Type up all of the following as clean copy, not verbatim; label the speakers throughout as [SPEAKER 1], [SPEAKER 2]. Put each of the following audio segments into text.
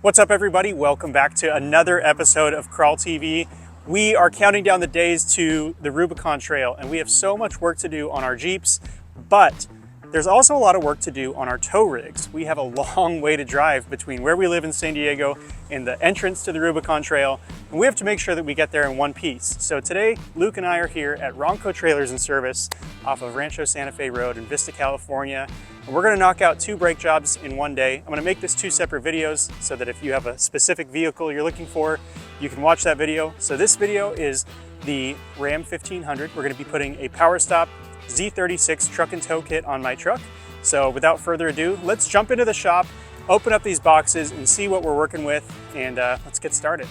[SPEAKER 1] What's up, everybody? Welcome back to another episode of Crawl TV. We are counting down the days to the Rubicon Trail, and we have so much work to do on our Jeeps, but there's also a lot of work to do on our tow rigs. We have a long way to drive between where we live in San Diego and the entrance to the Rubicon Trail, and we have to make sure that we get there in one piece. So today, Luke and I are here at Ronco Trailers and Service off of Rancho Santa Fe Road in Vista, California. And we're gonna knock out 2 brake jobs in one day. I'm gonna make this 2 separate videos so that if you have a specific vehicle you're looking for, you can watch that video. So this video is the Ram 1500. We're gonna be putting a Powerstop Z36 truck and tow kit on my truck. So without further ado, let's jump into the shop, open up these boxes and see what we're working with, and let's get started.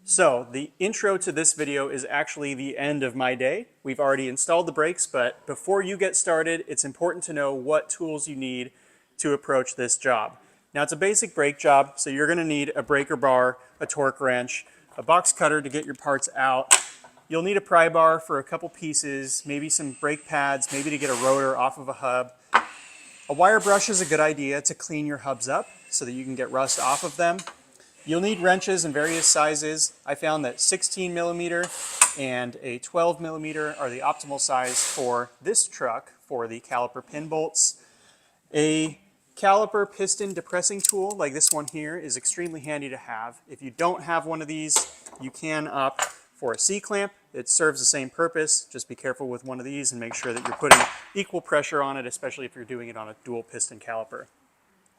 [SPEAKER 1] So the intro to this video is actually the end of my day. We've already installed the brakes, but before you get started, it's important to know what tools you need to approach this job. Now it's a basic brake job, so you're gonna need a breaker bar, a torque wrench, a box cutter to get your parts out. You'll need a pry bar for a couple pieces, maybe some brake pads, maybe to get a rotor off of a hub. A wire brush is a good idea to clean your hubs up so that you can get rust off of them. You'll need wrenches in various sizes. I found that 16 millimeter and a 12 millimeter are the optimal size for this truck for the caliper pin bolts. A caliper piston depressing tool like this one here is extremely handy to have. If you don't have one of these, you can opt for a C-clamp. It serves the same purpose. Just be careful with one of these and make sure that you're putting equal pressure on it, especially if you're doing it on a dual piston caliper.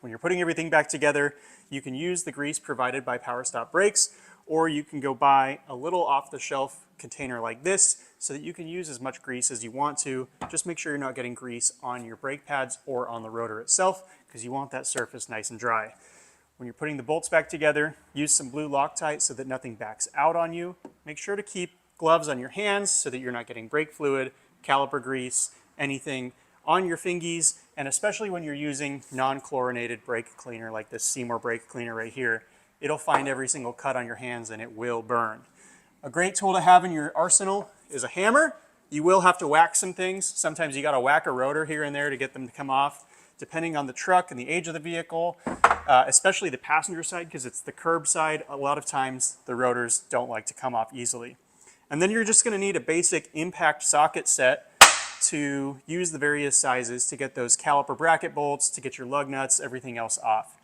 [SPEAKER 1] When you're putting everything back together, you can use the grease provided by Powerstop Brakes, or you can go buy a little off-the-shelf container like this so that you can use as much grease as you want to. Just make sure you're not getting grease on your brake pads or on the rotor itself, because you want that surface nice and dry. When you're putting the bolts back together, use some blue Loctite so that nothing backs out on you. Make sure to keep gloves on your hands so that you're not getting brake fluid, caliper grease, anything on your fingies, and especially when you're using non-chlorinated brake cleaner like this Seymour brake cleaner right here, it'll find every single cut on your hands and it will burn. A great tool to have in your arsenal is a hammer. You will have to whack some things. Sometimes you gotta whack a rotor here and there to get them to come off, depending on the truck and the age of the vehicle, especially the passenger side, because it's the curb side. A lot of times the rotors don't like to come off easily. And then you're just gonna need a basic impact socket set to use the various sizes to get those caliper bracket bolts, to get your lug nuts, everything else off.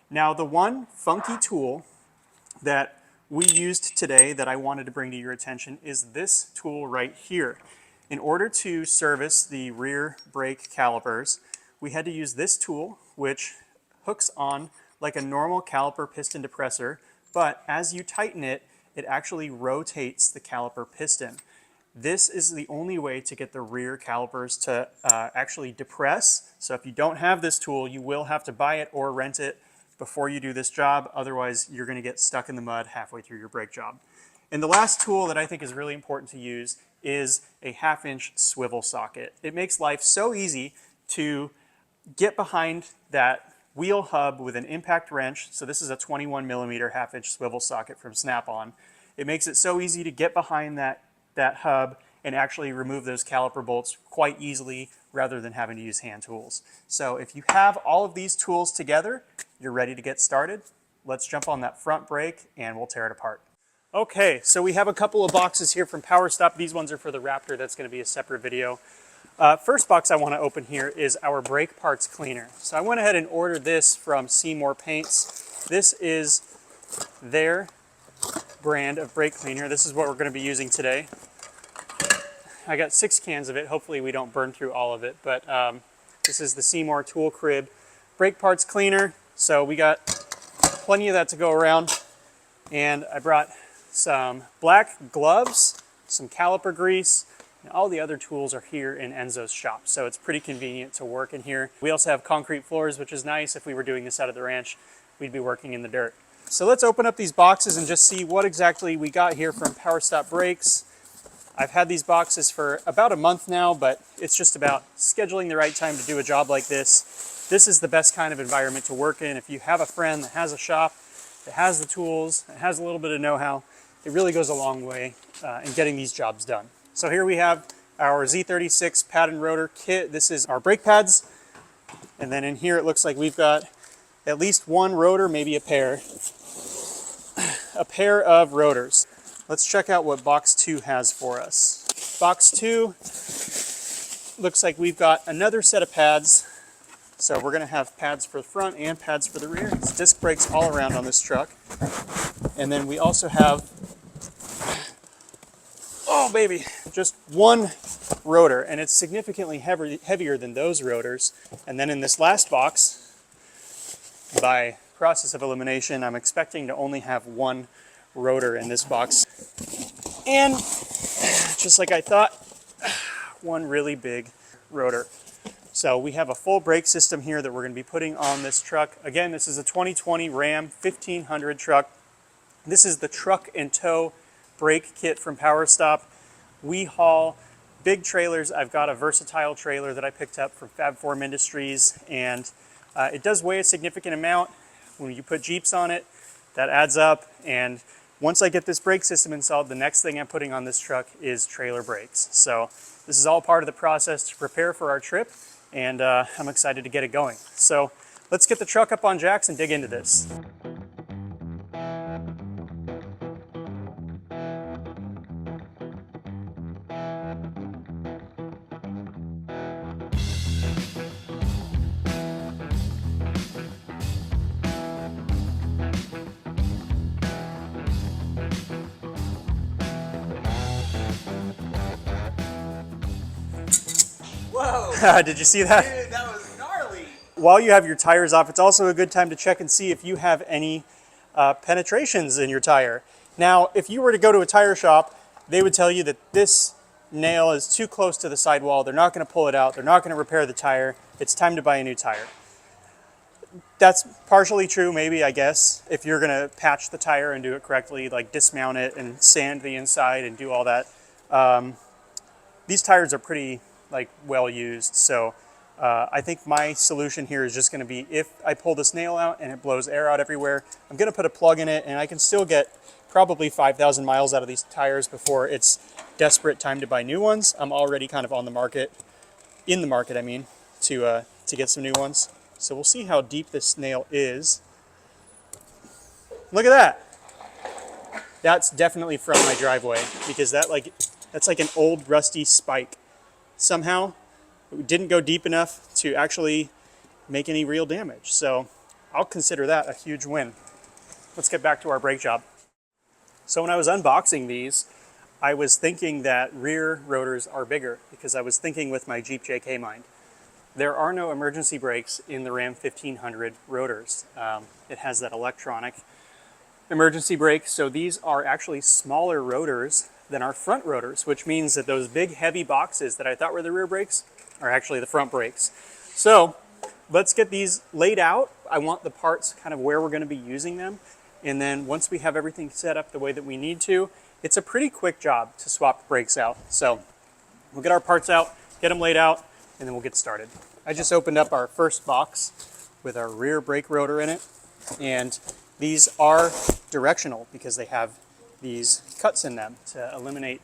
[SPEAKER 1] Now, the one funky tool that we used today that I wanted to bring to your attention is this tool right here. In order to service the rear brake calipers, we had to use this tool, which hooks on like a normal caliper piston depressor, but as you tighten it, it actually rotates the caliper piston. This is the only way to get the rear calipers to actually depress. So if you don't have this tool, you will have to buy it or rent it before you do this job. Otherwise, you're going to get stuck in the mud halfway through your brake job. And the last tool that I think is really important to use is a 1/2-inch swivel socket. It makes life so easy to get behind that wheel hub with an impact wrench. So this is a 21 millimeter 1/2-inch swivel socket from Snap-on. It makes it so easy to get behind that hub and actually remove those caliper bolts quite easily rather than having to use hand tools. So if you have all of these tools together, you're ready to get started. Let's jump on that front brake and we'll tear it apart. Okay, so we have a couple of boxes here from Powerstop. These ones are for the Raptor. That's going to be a separate video. First box I want to open here is our brake parts cleaner. So I went ahead and ordered this from Seymour Paints. This is their brand of brake cleaner. This is what we're going to be using today. I got 6 cans of it. Hopefully we don't burn through all of it, but this is the Seymour Tool Crib brake parts cleaner. So we got plenty of that to go around, and I brought some black gloves, some caliper grease, and all the other tools are here in Enzo's shop, so it's pretty convenient to work in here. We also have concrete floors, which is nice. If we were doing this out of the ranch, we'd be working in the dirt. So let's open up these boxes and just see what exactly we got here from Powerstop Brakes. I've had these boxes for about a month now, but it's just about scheduling the right time to do a job like this. This is the best kind of environment to work in. If you have a friend that has a shop, that has the tools, that has a little bit of know-how, it really goes a long way in getting these jobs done. So here we have our Z36 pad and rotor kit. This is our brake pads. And then in here it looks like we've got at least one rotor, maybe a pair of rotors. Let's check out what box 2 has for us. Box 2 looks like we've got another set of pads. So we're going to have pads for the front and pads for the rear. It's disc brakes all around on this truck. And then we also have, oh baby, just one rotor, and it's significantly heavier than those rotors. And then in this last box, by process of elimination, I'm expecting to only have one rotor in this box. And just like I thought, one really big rotor. So we have a full brake system here that we're going to be putting on this truck. Again, this is a 2020 Ram 1500 truck. This is the truck and tow brake kit from Powerstop. We haul big trailers. I've got a versatile trailer that I picked up from Fab4 Industries, and it does weigh a significant amount. When you put Jeeps on it, that adds up. And once I get this brake system installed, the next thing I'm putting on this truck is trailer brakes. So this is all part of the process to prepare for our trip, and I'm excited to get it going. So let's get the truck up on jacks and dig into this.
[SPEAKER 2] Whoa!
[SPEAKER 1] Did you see that?
[SPEAKER 2] Dude, that was gnarly!
[SPEAKER 1] While you have your tires off, it's also a good time to check and see if you have any penetrations in your tire. Now, if you were to go to a tire shop, they would tell you that this nail is too close to the sidewall. They're not going to pull it out. They're not going to repair the tire. It's time to buy a new tire. That's partially true, maybe, I guess, if you're going to patch the tire and do it correctly, like dismount it and sand the inside and do all that. These tires are pretty well used, so I think my solution here is just going to be, if I pull this nail out and it blows air out everywhere, I'm going to put a plug in it, and I can still get probably 5,000 miles out of these tires before it's desperate time to buy new ones. I'm already kind of on the market, I mean, to get some new ones. So we'll see how deep this nail is. Look at that. That's definitely from my driveway, because that's like an old rusty spike. Somehow it didn't go deep enough to actually make any real damage. So I'll consider that a huge win. Let's get back to our brake job. So when I was unboxing these, I was thinking that rear rotors are bigger, because I was thinking with my Jeep JK mind. There are no emergency brakes in the Ram 1500 rotors. It has that electronic emergency brake, so these are actually smaller rotors than our front rotors, which means that those big heavy boxes that I thought were the rear brakes are actually the front brakes. So let's get these laid out. I want the parts kind of where we're going to be using them, and then once we have everything set up the way that we need to, it's a pretty quick job to swap the brakes out. So we'll get our parts out, get them laid out, and then we'll get started. I just opened up our first box with our rear brake rotor in it, and these are directional because they have these cuts in them to eliminate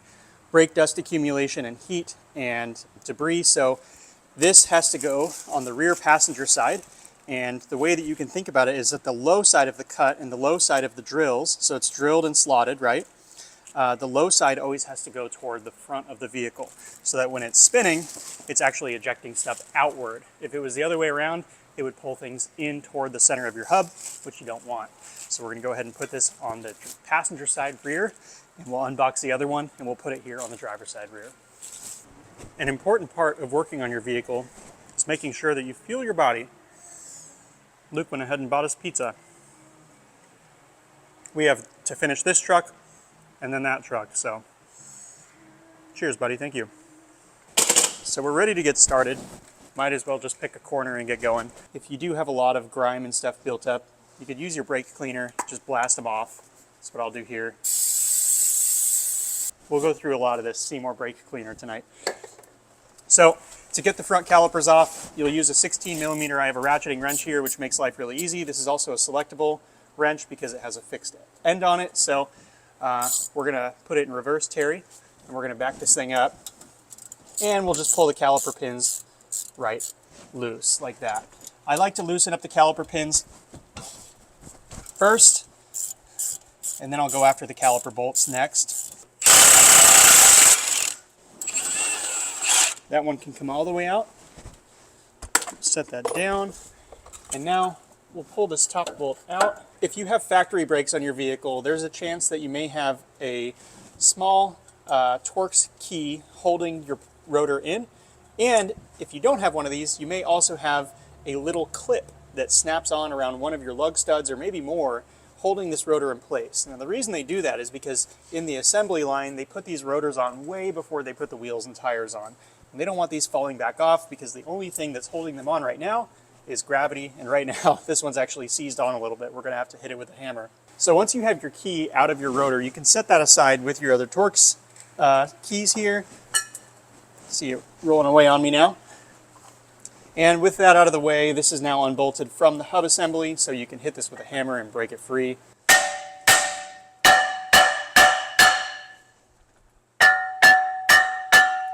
[SPEAKER 1] brake dust accumulation and heat and debris. So this has to go on the rear passenger side, and the way that you can think about it is that the low side of the cut and the low side of the drills, so it's drilled and slotted, right? The low side always has to go toward the front of the vehicle, so that when it's spinning, it's actually ejecting stuff outward. If it was the other way around, it would pull things in toward the center of your hub, which you don't want. So we're going to go ahead and put this on the passenger side rear, and we'll unbox the other one, and we'll put it here on the driver's side rear. An important part of working on your vehicle is making sure that you fuel your body. Luke went ahead and bought us pizza. We have to finish this truck and then that truck, so cheers, buddy, thank you. So we're ready to get started. Might as well just pick a corner and get going. If you do have a lot of grime and stuff built up, you could use your brake cleaner, just blast them off. That's what I'll do here. We'll go through a lot of this Seymour brake cleaner tonight. So to get the front calipers off, you'll use a 16 millimeter. I have a ratcheting wrench here, which makes life really easy. This is also a selectable wrench because it has a fixed end on it. So we're gonna put it in reverse Terry, and we're gonna back this thing up, and we'll just pull the caliper pins right loose like that. I like to loosen up the caliper pins first, and then I'll go after the caliper bolts next. That one can come all the way out. Set that down, and now we'll pull this top bolt out. If you have factory brakes on your vehicle, there's a chance that you may have a small Torx key holding your rotor in, and if you don't have one of these, you may also have a little clip that snaps on around one of your lug studs or maybe more, holding this rotor in place. Now the reason they do that is because in the assembly line they put these rotors on way before they put the wheels and tires on. And they don't want these falling back off because the only thing that's holding them on right now is gravity, and right now this one's actually seized on a little bit. We're going to have to hit it with a hammer. So once you have your key out of your rotor, you can set that aside with your other Torx keys here. See it rolling away on me now. And with that out of the way, this is now unbolted from the hub assembly, so you can hit this with a hammer and break it free.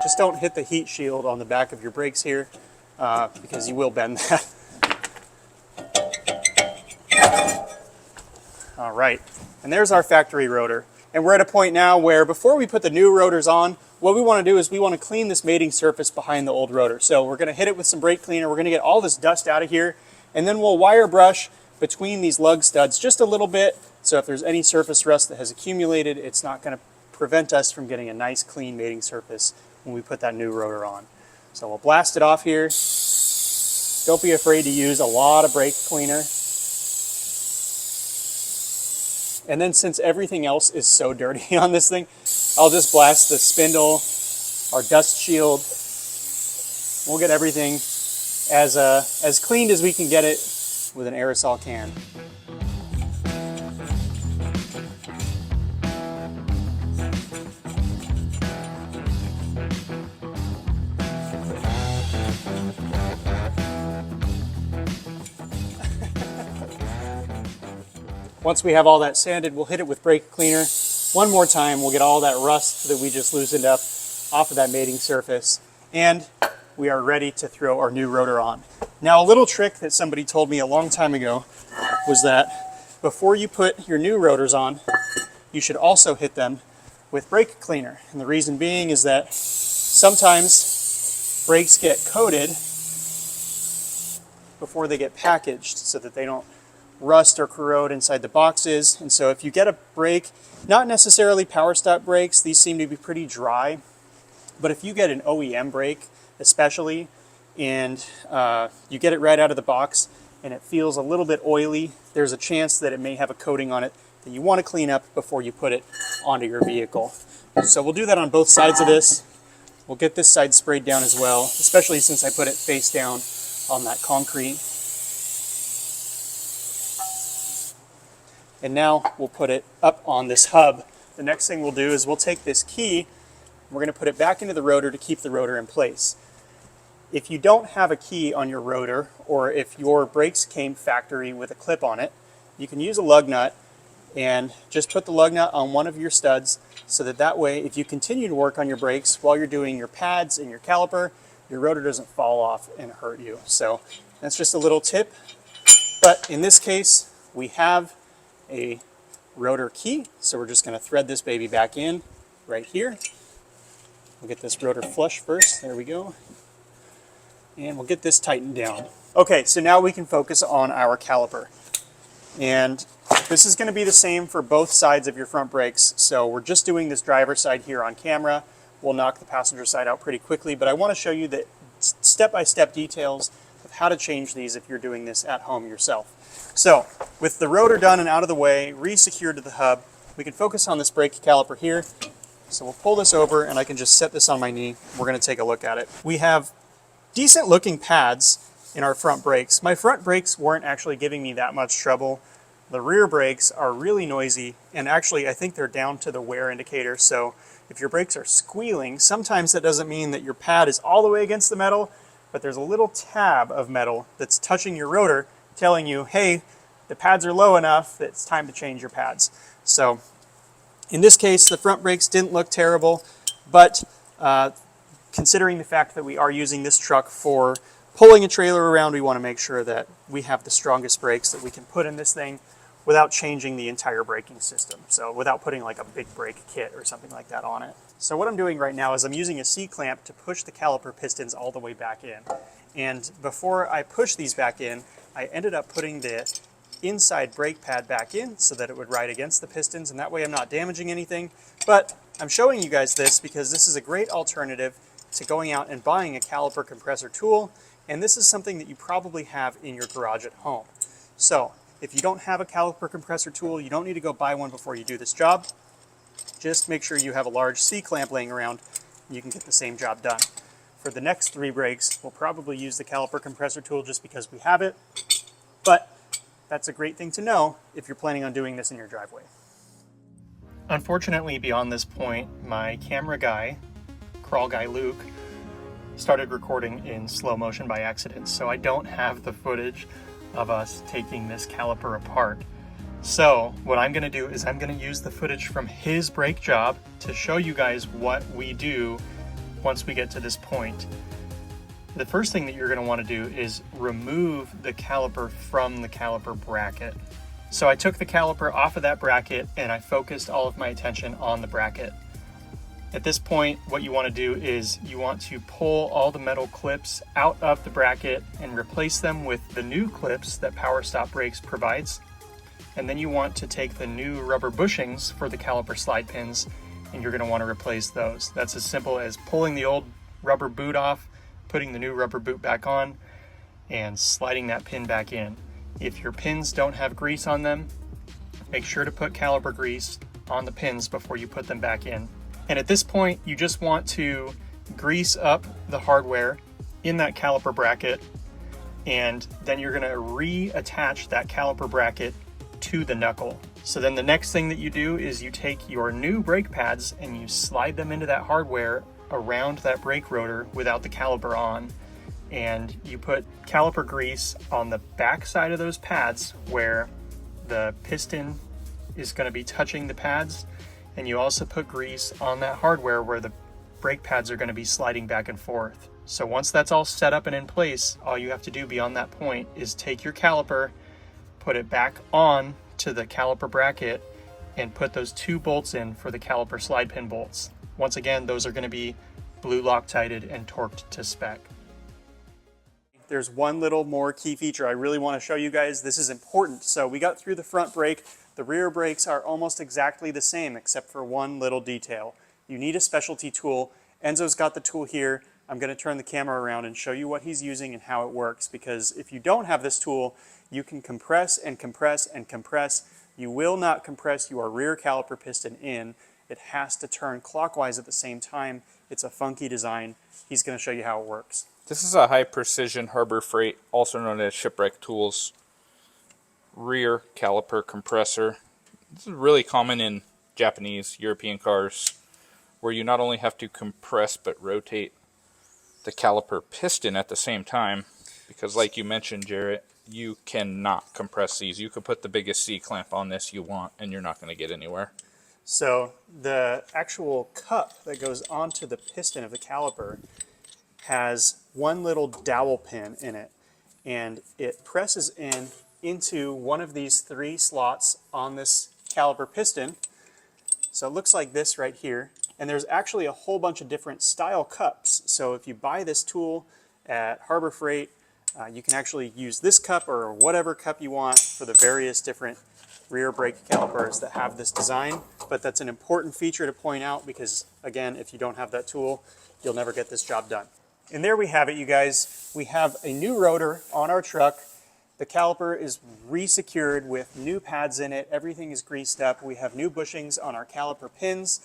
[SPEAKER 1] Just don't hit the heat shield on the back of your brakes here, because you will bend that. All right, and there's our factory rotor. And we're at a point now where before we put the new rotors on, what we want to do is we want to clean this mating surface behind the old rotor. So we're going to hit it with some brake cleaner. We're going to get all this dust out of here, and then we'll wire brush between these lug studs just a little bit. So if there's any surface rust that has accumulated, it's not going to prevent us from getting a nice clean mating surface when we put that new rotor on. So we'll blast it off here. Don't be afraid to use a lot of brake cleaner. And then since everything else is so dirty on this thing, I'll just blast the spindle, our dust shield. We'll get everything as cleaned as we can get it with an aerosol can. Once we have all that sanded, we'll hit it with brake cleaner one more time. We'll get all that rust that we just loosened up off of that mating surface, and we are ready to throw our new rotor on. Now, a little trick that somebody told me a long time ago was that before you put your new rotors on, you should also hit them with brake cleaner. And the reason being is that sometimes brakes get coated before they get packaged so that they don't rust or corrode inside the boxes. And so if you get a brake, not necessarily Powerstop brakes, these seem to be pretty dry, but if you get an OEM brake especially, and you get it right out of the box and it feels a little bit oily, there's a chance that it may have a coating on it that you want to clean up before you put it onto your vehicle. So we'll do that on both sides of this. We'll get this side sprayed down as well, especially since I put it face down on that concrete. And now we'll put it up on this hub. The next thing we'll do is we'll take this key, we're going to put it back into the rotor to keep the rotor in place. If you don't have a key on your rotor, or if your brakes came factory with a clip on it, you can use a lug nut and just put the lug nut on one of your studs so that way if you continue to work on your brakes while you're doing your pads and your caliper, your rotor doesn't fall off and hurt you. So that's just a little tip. But in this case, we have a rotor key, so we're just going to thread this baby back in right here. We'll get this rotor flush first. There we go. And we'll get this tightened down. Okay, so now we can focus on our caliper. And this is going to be the same for both sides of your front brakes. So we're just doing this driver's side here on camera. We'll knock the passenger side out pretty quickly, but I want to show you the step-by-step details of how to change these if you're doing this at home yourself. So with the rotor done and out of the way, re-secured to the hub, we can focus on this brake caliper here. So we'll pull this over and I can just set this on my knee. We're going to take a look at it. We have decent looking pads in our front brakes. My front brakes weren't actually giving me that much trouble. The rear brakes are really noisy, and actually I think they're down to the wear indicator. So if your brakes are squealing, sometimes that doesn't mean that your pad is all the way against the metal, but there's a little tab of metal that's touching your rotor telling you, hey, the pads are low enough that it's time to change your pads. So in this case, the front brakes didn't look terrible, but considering the fact that we are using this truck for pulling a trailer around, we want to make sure that we have the strongest brakes that we can put in this thing without changing the entire braking system. So without putting like a big brake kit or something like that on it. So what I'm doing right now is I'm using a C-clamp to push the caliper pistons all the way back in. And before I push these back in, I ended up putting the inside brake pad back in so that it would ride against the pistons, and that way I'm not damaging anything. But I'm showing you guys this because this is a great alternative to going out and buying a caliper compressor tool, and this is something that you probably have in your garage at home. So if you don't have a caliper compressor tool, you don't need to go buy one before you do this job. Just make sure you have a large C-clamp laying around and you can get the same job done. For the next 3 brakes, we'll probably use the caliper compressor tool just because we have it, but that's a great thing to know if you're planning on doing this in your driveway. Unfortunately, beyond this point, my camera guy, crawl guy Luke, started recording in slow motion by accident, so I don't have the footage of us taking this caliper apart. So what I'm going to do is I'm going to use the footage from his brake job to show you guys what we do once we get to this point. The first thing that you're going to want to do is remove the caliper from the caliper bracket. So I took the caliper off of that bracket and I focused all of my attention on the bracket. At this point, what you want to do is you want to pull all the metal clips out of the bracket and replace them with the new clips that Powerstop Brakes provides. And then you want to take the new rubber bushings for the caliper slide pins and you're going to want to replace those. That's as simple as pulling the old rubber boot off, putting the new rubber boot back on, and sliding that pin back in. If your pins don't have grease on them, make sure to put caliper grease on the pins before you put them back in. And at this point, you just want to grease up the hardware in that caliper bracket, and then you're going to reattach that caliper bracket to the knuckle. So then the next thing that you do is you take your new brake pads and you slide them into that hardware around that brake rotor without the caliper on, and you put caliper grease on the back side of those pads where the piston is going to be touching the pads, and you also put grease on that hardware where the brake pads are going to be sliding back and forth. So once that's all set up and in place, all you have to do beyond that point is take your caliper, put it back on to the caliper bracket, and put those 2 bolts in for the caliper slide pin bolts. Once again, those are going to be blue Loctited and torqued to spec. There's one little more key feature I really want to show you guys. This is important. So we got through the front brake. The rear brakes are almost exactly the same except for one little detail. You need a specialty tool. Enzo's got the tool here. I'm going to turn the camera around and show you what he's using and how it works, because if you don't have this tool, you can compress and compress and compress. You will not compress your rear caliper piston in. It has to turn clockwise at the same time. It's a funky design. He's going to show you how it works.
[SPEAKER 3] This is a high precision Harbor Freight, also known as Shipwreck Tools, rear caliper compressor. This is really common in Japanese, European cars, where you not only have to compress but rotate the caliper piston at the same time, because like you mentioned, Jarrett, you cannot compress these. You could put the biggest C-clamp on this you want and you're not going to get anywhere.
[SPEAKER 1] So the actual cup that goes onto the piston of the caliper has one little dowel pin in it, and it presses into one of these 3 slots on this caliper piston. So it looks like this right here, and there's actually a whole bunch of different style cups. So if you buy this tool at Harbor Freight, you can actually use this cup or whatever cup you want for the various different rear brake calipers that have this design. But that's an important feature to point out because, again, if you don't have that tool, you'll never get this job done. And there we have it, you guys. We have a new rotor on our truck. The caliper is re-secured with new pads in it. Everything is greased up. We have new bushings on our caliper pins,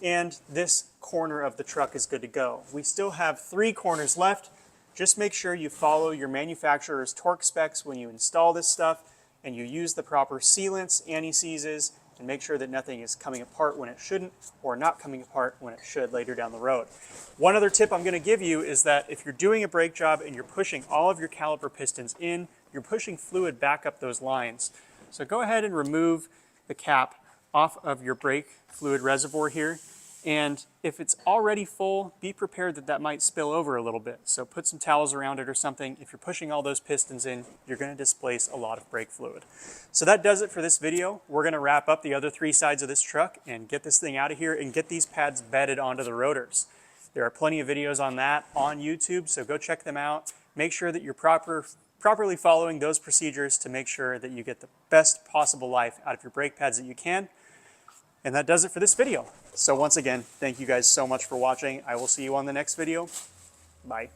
[SPEAKER 1] and this corner of the truck is good to go. We still have 3 corners left. Just make sure you follow your manufacturer's torque specs when you install this stuff, and you use the proper sealants, anti-seizes, and make sure that nothing is coming apart when it shouldn't, or not coming apart when it should later down the road. One other tip I'm going to give you is that if you're doing a brake job and you're pushing all of your caliper pistons in, you're pushing fluid back up those lines. So go ahead and remove the cap off of your brake fluid reservoir here, And if it's already full, be prepared that that might spill over a little bit. So put some towels around it or something. If you're pushing all those pistons in, you're going to displace a lot of brake fluid. So that does it for this video. We're going to wrap up the other 3 sides of this truck and get this thing out of here and get these pads bedded onto the rotors. There are plenty of videos on that on YouTube, so go check them out. Make sure that you're properly following those procedures to make sure that you get the best possible life out of your brake pads that you can. And that does it for this video. So once again, thank you guys so much for watching. I will see you on the next video. Bye.